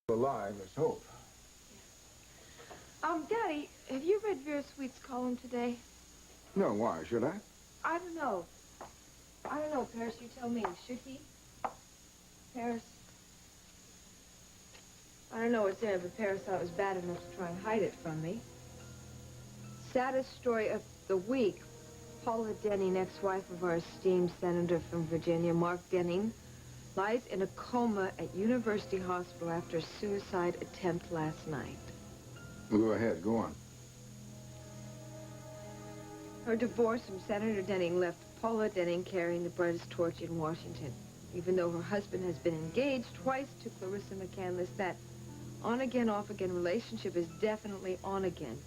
alive, let's hope. Daddy, have you read Vera Sweet's column today? No, why? Should I? I don't know. Paris, you tell me. Should he? Paris? I don't know what's in it, but Paris thought it was bad enough to try and hide it from me. Saddest story of the week. Paula Denning, ex-wife of our esteemed senator from Virginia, Mark Denning, lies in a coma at University Hospital after a suicide attempt last night. Well, go ahead. Go on. Her divorce from Senator Denning left Paula Denning carrying the brightest torch in Washington. Even though her husband has been engaged twice to Clarissa McCandless, that on-again, off-again relationship is definitely on again.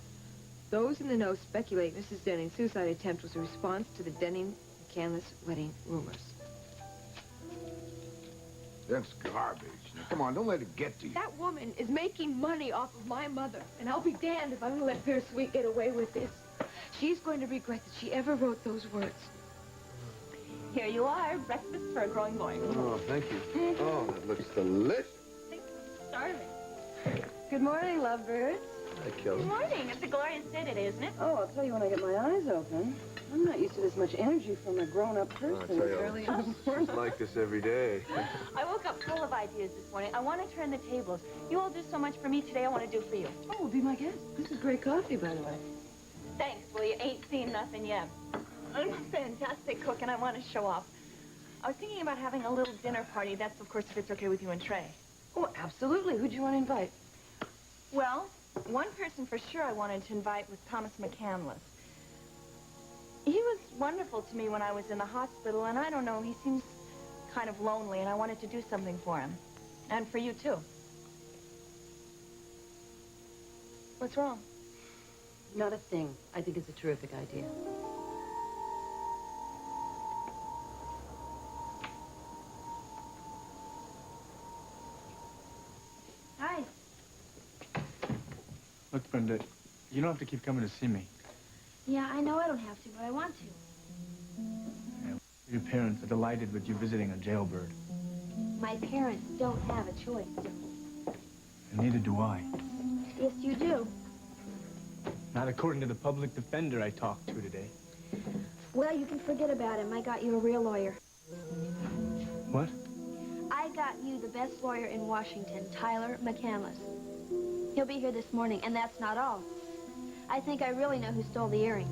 Those in the know speculate Mrs. Denning's suicide attempt was a response to the Denning-McCandless wedding rumors. That's garbage. Now, come on, don't let it get to you. That woman is making money off of my mother, and I'll be damned if I'm going to let Paris Sweet get away with this. She's going to regret that she ever wrote those words. Here you are, breakfast for a growing boy. Oh, thank you. Oh, that looks delicious. Starving. Good morning, lovebirds. Hi, Kelly. Good morning. It's a glorious day today, isn't it? Oh, I'll tell you when I get my eyes open. I'm not used to this much energy from a grown-up person tell you, early in the morning. It's like this every day. I woke up full of ideas this morning. I want to turn the tables. You all do so much for me today, I want to do for you. Oh, be my guest. This is great coffee, by the way. Thanks. Well, you ain't seen nothing yet. I'm a fantastic cook, and I want to show off. I was thinking about having a little dinner party. That's, of course, if it's okay with you and Trey. Oh, absolutely. Who'd you want to invite? Well, one person for sure I wanted to invite was Thomas McCandless. He was wonderful to me when I was in the hospital, and I don't know, he seems kind of lonely, and I wanted to do something for him. And for you, too. What's wrong? Not a thing. I think it's a terrific idea. Hi. Look, Brenda, you don't have to keep coming to see me. Yeah, I know I don't have to, but I want to. Yeah, your parents are delighted with you visiting a jailbird. My parents don't have a choice. And neither do I. Yes, you do. Not according to the public defender I talked to today. Well, you can forget about him. I got you a real lawyer. What? I got you the best lawyer in Washington, Tyler McCandless. He'll be here this morning, and that's not all. I think I really know who stole the earrings.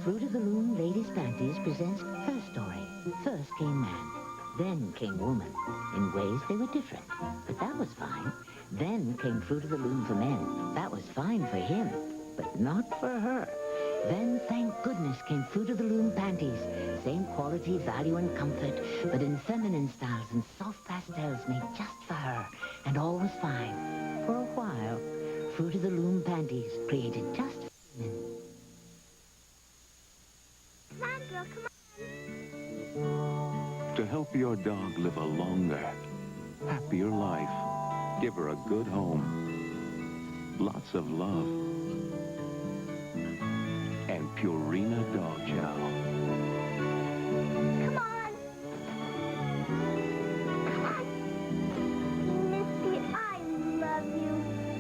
Fruit of the Loom Ladies' Panties presents her story. First came man, then came woman. In ways they were different, but that was fine. Then came Fruit of the Loom for men. That was fine for him, but not for her. Then, thank goodness, came Fruit of the Loom Panties. Same quality, value, and comfort, but in feminine styles and soft pastels made just for her. And all was fine. For a while, Fruit of the Loom Panties created just for women. Come on, girl, come on. To help your dog live a longer, happier life, give her a good home, lots of love, and Purina Dog Chow. Come on. Come on. Missy, I love you.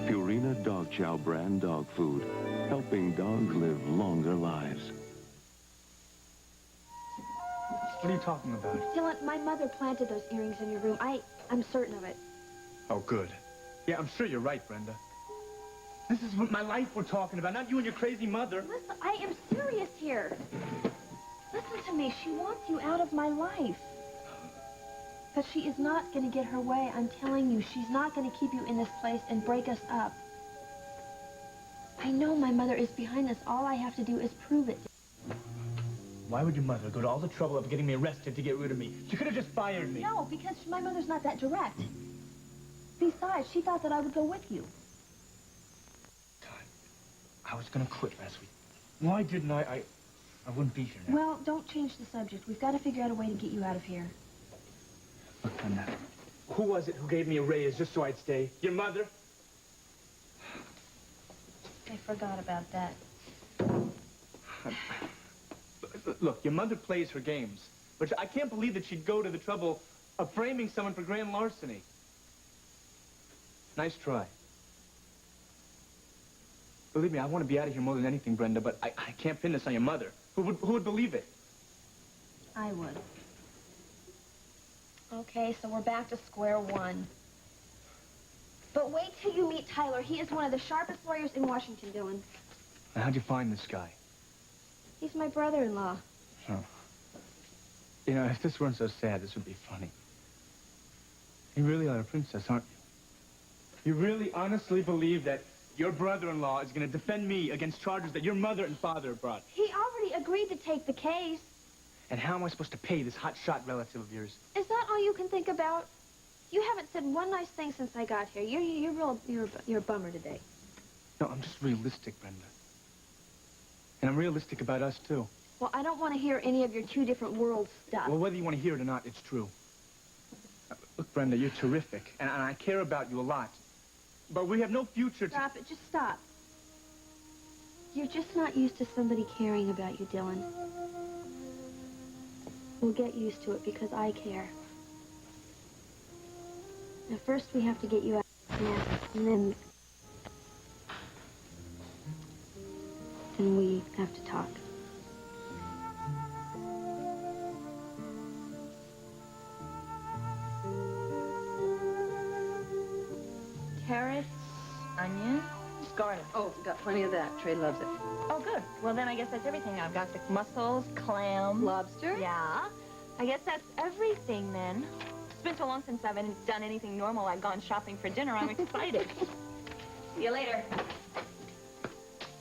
Purina Dog Chow brand dog food, helping dogs live longer lives. What are you talking about? Dylan, my mother planted those earrings in your room. I'm certain of it. Oh, good. Yeah, I'm sure you're right, Brenda. This is what my life we're talking about, not you and your crazy mother. Listen, I am serious here. Listen to me. She wants you out of my life. But she is not going to get her way. I'm telling you, she's not going to keep you in this place and break us up. I know my mother is behind this. All I have to do is prove it. Why would your mother go to all the trouble of getting me arrested to get rid of me? She could have just fired me. No, because my mother's not that direct. Besides, she thought that I would go with you. God, I was gonna quit last week. Why didn't I wouldn't be here now. Well, don't change the subject. We've got to figure out a way to get you out of here. Look, Brenda, who was it who gave me a raise just so I'd stay? Your mother? I forgot about that. Look, your mother plays her games, but I can't believe that she'd go to the trouble of framing someone for grand larceny. Nice try. Believe me, I want to be out of here more than anything, Brenda, but I can't pin this on your mother. Who would believe it? I would. Okay, so we're back to square one. But wait till you meet Tyler. He is one of the sharpest lawyers in Washington, Dylan. Now, how'd you find this guy? He's my brother-in-law. Oh. You know, if this weren't so sad, this would be funny. You really are a princess, aren't you? You really honestly believe that your brother-in-law is going to defend me against charges that your mother and father brought? He already agreed to take the case. And how am I supposed to pay this hotshot relative of yours? Is that all you can think about? You haven't said one nice thing since I got here. You're a bummer today. No, I'm just realistic, Brenda. And I'm realistic about us, too. Well, I don't want to hear any of your two different world stuff. Well, whether you want to hear it or not, it's true. Look, Brenda, you're terrific, and I care about you a lot. But we have no future to... Stop it. Just stop. You're just not used to somebody caring about you, Dylan. We'll get used to it because I care. Now, first we have to get you out of this mess, and then we have to talk. Carrots, onion, garlic. Oh, got plenty of that. Trey loves it. Oh, good. Well, then I guess that's everything. I've got the mussels, clams. Lobster? Yeah. I guess that's everything, then. It's been so long since I've done anything normal like gone shopping for dinner. I'm excited. See you later.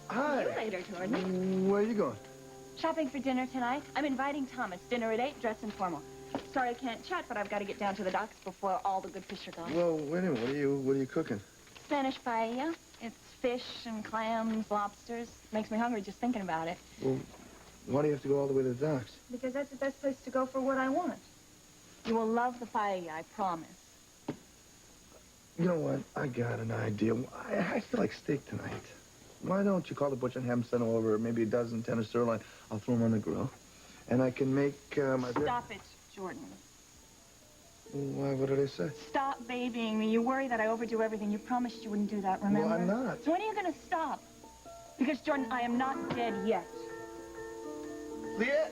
Hi. See you later, Jordan. Where are you going? Shopping for dinner tonight. I'm inviting Thomas. Dinner at 8, dress informal. Sorry I can't chat, but I've got to get down to the docks before all the good fish are gone. Well, wait a minute. What are you cooking? Spanish paella. It's fish and clams, lobsters. Makes me hungry just thinking about it. Well, why do you have to go all the way to the docks? Because that's the best place to go for what I want. You will love the paella, I promise. You know what? I got an idea. I feel like steak tonight. Why don't you call the butcher and have him send over maybe a dozen tender sirloin? I'll throw them on the grill. And I can make my... Stop it, Jordan. Why? What did I say? Stop babying me. You worry that I overdo everything. You promised you wouldn't do that, remember? Well, I'm not. So when are you going to stop? Because, Jordan, I am not dead yet. Leah?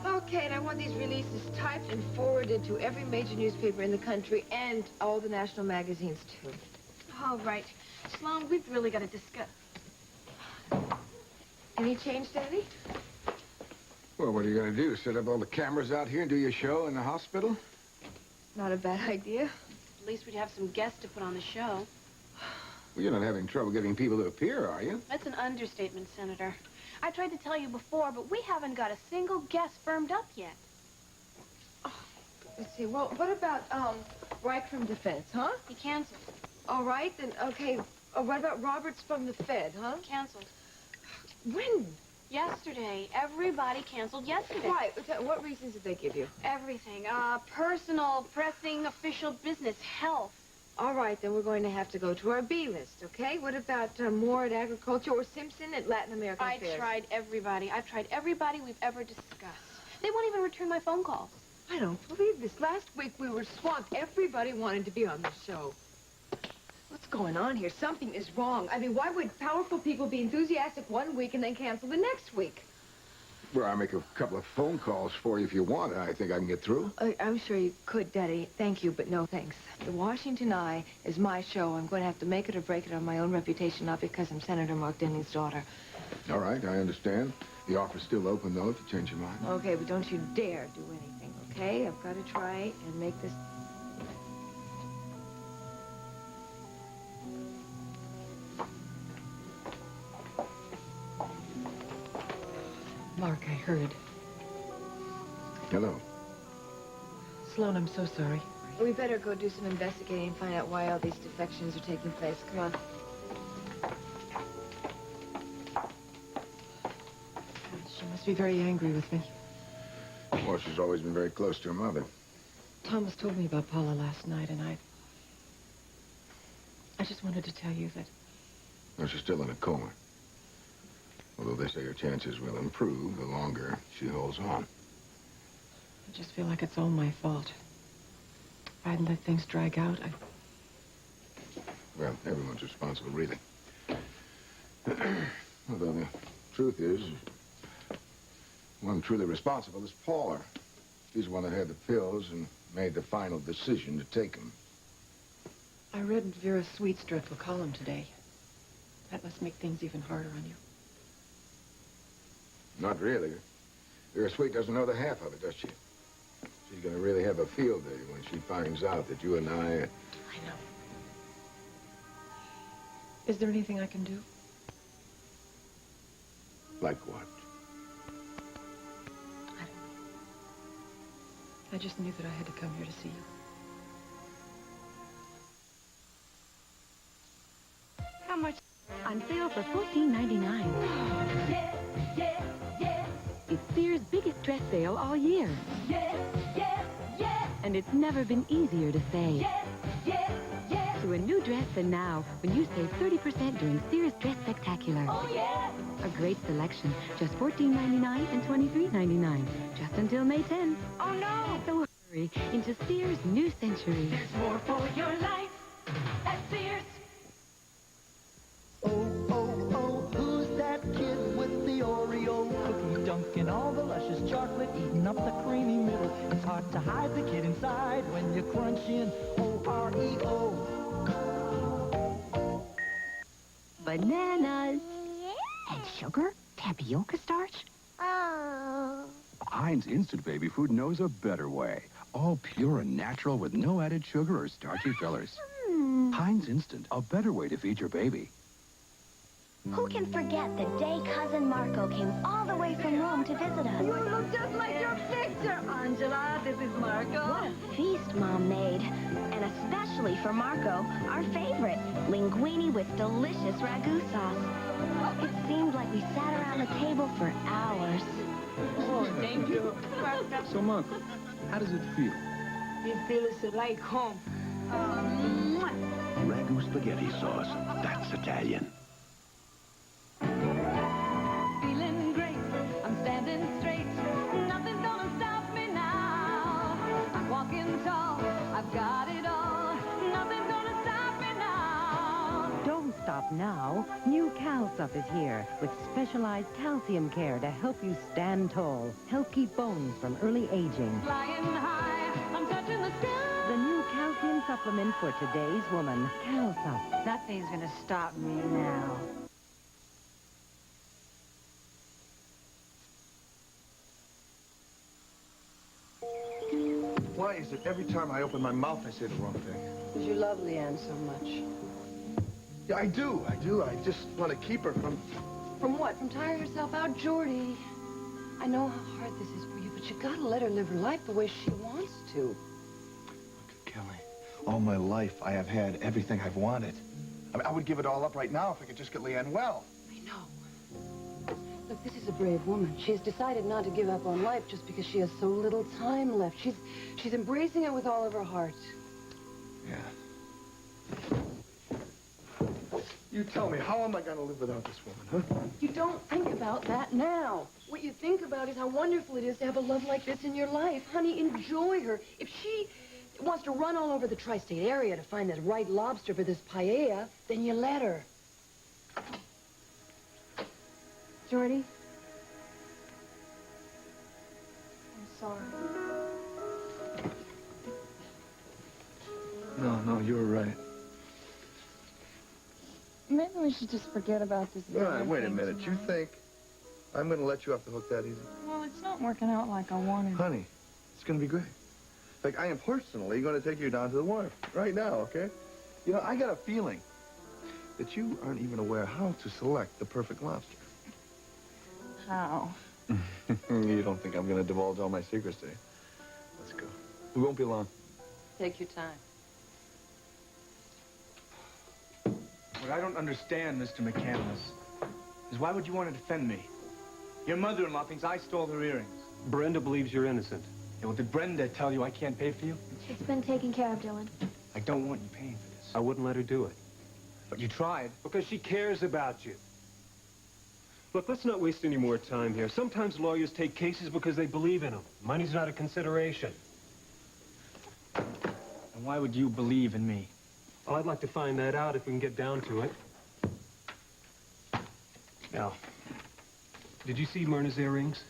Okay, and I want these releases typed and forwarded to every major newspaper in the country and all the national magazines, too. All right. Sloan, we've really got to discuss. Any change, Daddy? Well, what are you going to do? Set up all the cameras out here and do your show in the hospital? Not a bad idea. At least we'd have some guests to put on the show. Well, you're not having trouble getting people to appear, are you? That's an understatement, Senator. I tried to tell you before, but we haven't got a single guest firmed up yet. Let's see. Well, what about, Reich from Defense, huh? He canceled. All right, then, okay. What about Roberts from the Fed, huh? Canceled. When? Yesterday. Everybody canceled yesterday. Why? What reasons did they give you? Everything. Personal, pressing, official business, health. All right, then we're going to have to go to our B list, okay? What about Moore at Agriculture or Simpson at Latin American I Affairs? tried everybody. I've tried everybody we've ever discussed. They won't even return my phone calls. I don't believe this. Last week we were swamped. Everybody wanted to be on the show. What's going on here? Something is wrong. I mean, why would powerful people be enthusiastic one week and then cancel the next week? Well, I'll make a couple of phone calls for you if you want. I think I can get through. I'm sure you could, Daddy. Thank you, but no thanks. The Washington Eye is my show. I'm going to have to make it or break it on my own reputation, not because I'm Senator Mark Denning's daughter. All right, I understand. The offer's still open, though, if you change your mind. Okay, but don't you dare do anything, okay? I've got to try and make this... Mark, I heard. Hello. Sloan, I'm so sorry. We better go do some investigating and find out why all these defections are taking place. Come on. She must be very angry with me. Well, she's always been very close to her mother. Thomas told me about Paula last night, and I just wanted to tell you that... No, she's still in a coma. Although they say her chances will improve the longer she holds on. I just feel like it's all my fault. If I hadn't let things drag out, Well, everyone's responsible, really. Although the truth is, one truly responsible is Paula. She's the one that had the pills and made the final decision to take them. I read Vera Sweet's dreadful column today. That must make things even harder on you. Not really. Vera Sweet doesn't know the half of it, does she? She's going to really have a field day when she finds out that you and I... I know. Is there anything I can do? Like what? I don't know. I just knew that I had to come here to see you. How much on sale for $14.99? Yes, yes, yes. It's Sears' biggest dress sale all year. Yes, yes, yes. And it's never been easier to save. Yes, yes, yes. To a new dress than now when you save 30% during Sears Dress Spectacular. Oh, yeah. A great selection. Just $14.99 and $23.99. Just until May 10th. Oh, no. So hurry into Sears' new century. There's more for your life at Sears. Who's that kid with the Oreo cookie dunking all the luscious chocolate, eating up the creamy middle? It's hard to hide the kid inside when you crunch in Oreo. Bananas. And sugar? Tapioca starch? Oh. Heinz Instant Baby Food knows a better way. All pure and natural with no added sugar or starchy fillers. Heinz Instant, a better way to feed your baby. Who can forget the day Cousin Marco came all the way from Rome to visit us? You look just like your picture, Angela. This is Marco. What a feast Mom made. And especially for Marco, our favorite, linguine with delicious ragu sauce. It seemed like we sat around the table for hours. Oh, thank you. So, Marco, how does it feel? It feels like home. Ragu spaghetti sauce. That's Italian. Feeling great. I'm standing straight. Nothing's gonna stop me now. I'm walking tall. I've got it all. Nothing's gonna stop me now. Don't stop now. New CalSup is here with specialized calcium care to help you stand tall, help keep bones from early aging. Flying high. I'm touching the sky. The new calcium supplement for today's woman, CalSup. Nothing's gonna stop me now. Why is it every time I open my mouth I say the wrong thing? Because you love Leanne so much. Yeah, I do. I just want to keep her from... From what? From tiring herself out? Jordy, I know how hard this is for you, but you gotta let her live her life the way she wants to. Look at Kelly. All my life, I have had everything I've wanted. I would give it all up right now if I could just get Leanne well. I know. Look, this is a brave woman. She has decided not to give up on life just because she has so little time left. She's embracing it with all of her heart. Yeah. You tell me, how am I going to live without this woman, huh? You don't think about that now. What you think about is how wonderful it is to have a love like this in your life. Honey, enjoy her. If she wants to run all over the tri-state area to find the right lobster for this paella, then you let her. Jordy? I'm sorry. No, you were right. Maybe we should just forget about this. All right, wait a minute. You think I'm going to let you off the hook that easy? Well, it's not working out like I wanted. Honey, it's going to be great. In fact, I am personally going to take you down to the wharf right now, okay? You know, I got a feeling that you aren't even aware how to select the perfect lobster. How? You don't think I'm going to divulge all my secrets, do you? Let's go. We won't be long. Take your time. What I don't understand, Mr. McCandless, is why would you want to defend me? Your mother-in-law thinks I stole her earrings. Brenda believes you're innocent. Yeah, well, did Brenda tell you I can't pay for you? It's been taken care of, Dylan. I don't want you paying for this. I wouldn't let her do it. But you tried. Because she cares about you. Look, let's not waste any more time here. Sometimes lawyers take cases because they believe in them. Money's not a consideration. And why would you believe in me? Well, I'd like to find that out if we can get down to it. Now, did you see Myrna's earrings?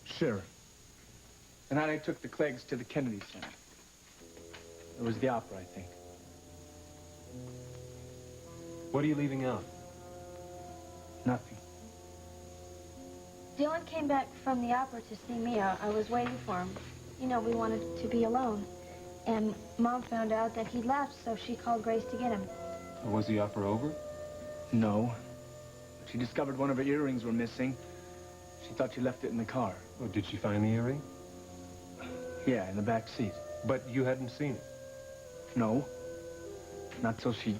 Sure. The night I took the Cleggs to the Kennedy Center. It was the opera, I think. What are you leaving out? Nothing. Dylan came back from the opera to see me. I was waiting for him. You know, we wanted to be alone. And Mom found out that he'd left, so she called Grace to get him. Was the opera over? No. But she discovered one of her earrings were missing. She thought she left it in the car. Oh, did she find the earring? Yeah, in the back seat. But you hadn't seen it? No. Not till she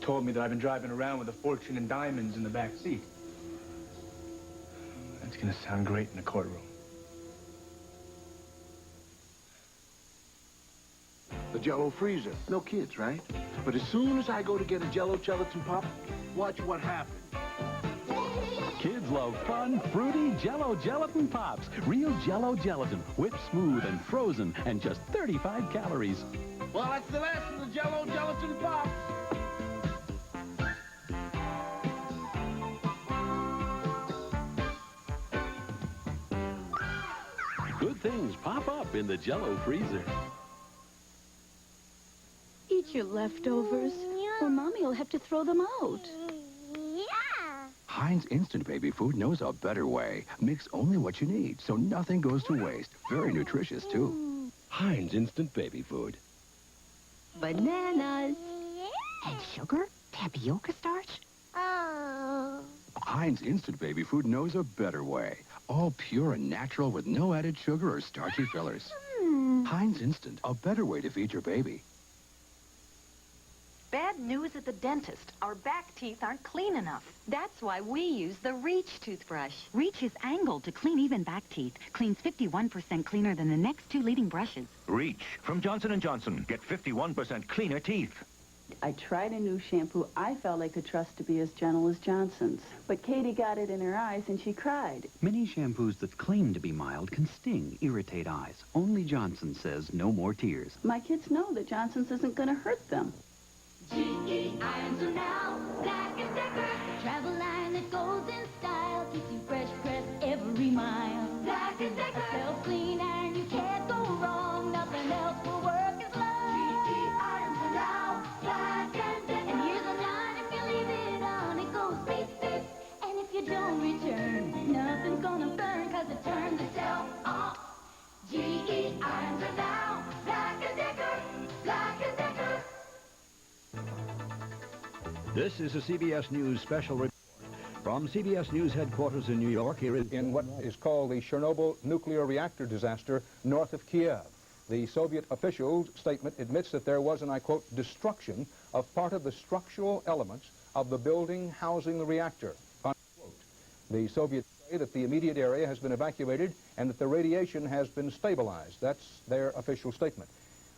told me that I've been driving around with a fortune in diamonds in the back seat. That's gonna sound great in a courtroom. The Jell-O freezer. No kids, right? But as soon as I go to get a Jell-O gelatin pop, watch what happens. Kids love fun, fruity Jell-O gelatin pops. Real Jell-O gelatin, whipped smooth and frozen, and just 35 calories. Well, that's the last of the Jell-O gelatin pops. Good things pop up in the Jell-O freezer. Eat your leftovers, or Mommy will have to throw them out. Heinz Instant Baby Food knows a better way. Mix only what you need, so nothing goes to waste. Very nutritious, too. Heinz Instant Baby Food. Bananas. And sugar? Tapioca starch? Heinz Instant Baby Food knows a better way. All pure and natural with no added sugar or starchy fillers. Heinz Instant, a better way to feed your baby. Bad news at the dentist. Our back teeth aren't clean enough. That's why we use the Reach toothbrush. Reach is angled to clean even back teeth. Cleans 51% cleaner than the next two leading brushes. Reach from Johnson & Johnson. Get 51% cleaner teeth. I tried a new shampoo I felt I could trust to be as gentle as Johnson's. But Katie got it in her eyes and she cried. Many shampoos that claim to be mild can sting, irritate eyes. Only Johnson says no more tears. My kids know that Johnson's isn't going to hurt them. GE irons are now Black & Decker. Travel iron that goes in style. Keeps you fresh pressed every mile. Black & Decker. A self-clean iron, you can't go wrong. Nothing else will work as long. GE irons are now Black & Decker. And here's a line, if you leave it on, it goes beep, beep. And if you don't return, nothing's gonna burn, cause it turns itself off. GE irons are now Black & Decker. Black & Decker. This is a CBS News special report. From CBS News headquarters in New York, here is... In what is called the Chernobyl nuclear reactor disaster north of Kiev. The Soviet official statement admits that there was, and I quote, destruction of part of the structural elements of the building housing the reactor, unquote. The Soviets say that the immediate area has been evacuated and that the radiation has been stabilized. That's their official statement.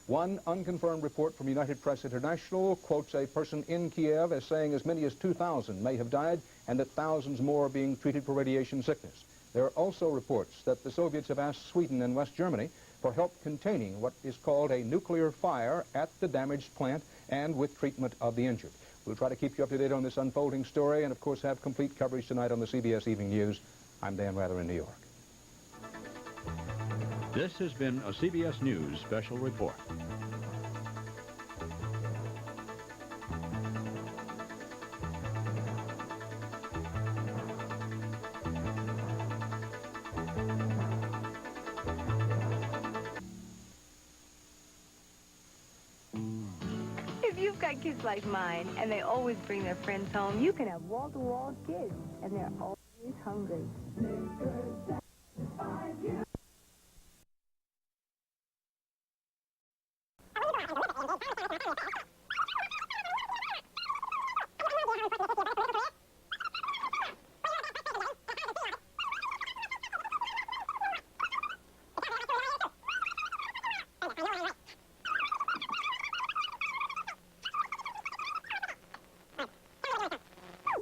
One unconfirmed report from United Press International quotes a person in Kiev as saying as many as 2,000 may have died and that thousands more are being treated for radiation sickness. There are also reports that the Soviets have asked Sweden and West Germany for help containing what is called a nuclear fire at the damaged plant and with treatment of the injured. We'll try to keep you up to date on this unfolding story and, of course, have complete coverage tonight on the CBS Evening News. I'm Dan Rather in New York. This has been a CBS News special report. If you've got kids like mine, and they always bring their friends home, you can have wall-to-wall kids, and they're always hungry.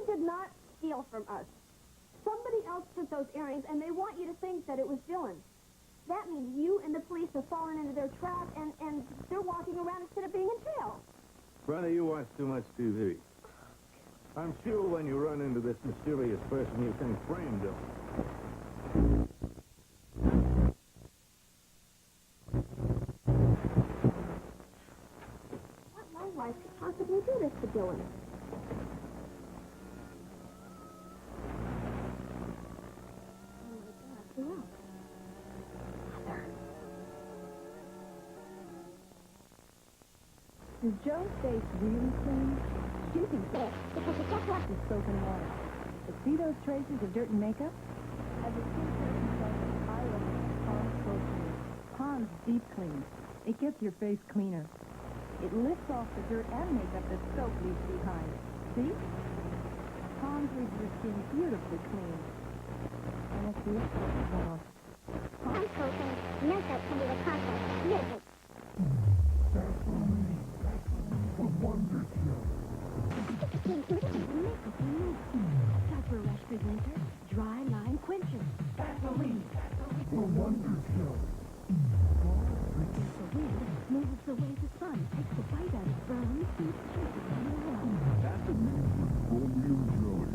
Did not steal from us. Somebody else took those earrings, and they want you to think that it was Dylan. That means you and the police have fallen into their trap, and they're walking around instead of being in jail. Brother, you watch too much TV. I'm sure when you run into this mysterious person, you can frame them. What lowlife could possibly do this to Dylan? Who else? Does Joe's face really clean? Do you think so? Because it's just like the soap and water. But see those traces of dirt and makeup? As a skincare I love Pond's Pro Clean. Pond's Deep Clean. It gets your face cleaner. It lifts off the dirt and makeup that soap leaves behind. See? Pond's leaves your skin beautifully clean. And it's the effect. Pond's Pro Clean. Makeup can be the contact. Makeup. Super Rush Presenter, Dry Line Quencher. Vaseline. For Wonder Kill. The wind moves away the sun, takes the bite out of brown, keeps traces on the wall. Petroleum jelly.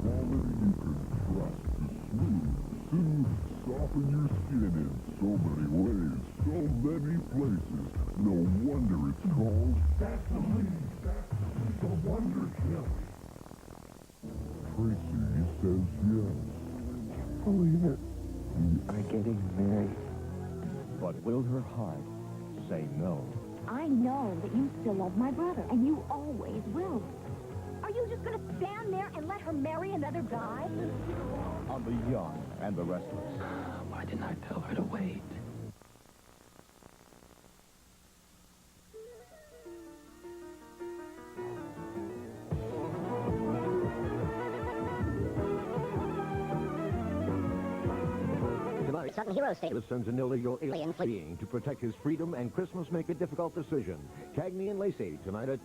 Quality you can trust to smooth, soothe, soften your skin in so many ways, so many places. No wonder it's called Vaseline. The Wonder Kill. Tracy says yes. Believe it. We are getting married. But will her heart say no? I know that you still love my brother, and you always will. Are you just going to stand there and let her marry another guy? On the young and the restless. Why didn't I tell her to wait? Tomorrow's Sudden Hero State sends an illegal alien being to protect his freedom, and Christmas make a difficult decision. Cagney and Lacey tonight at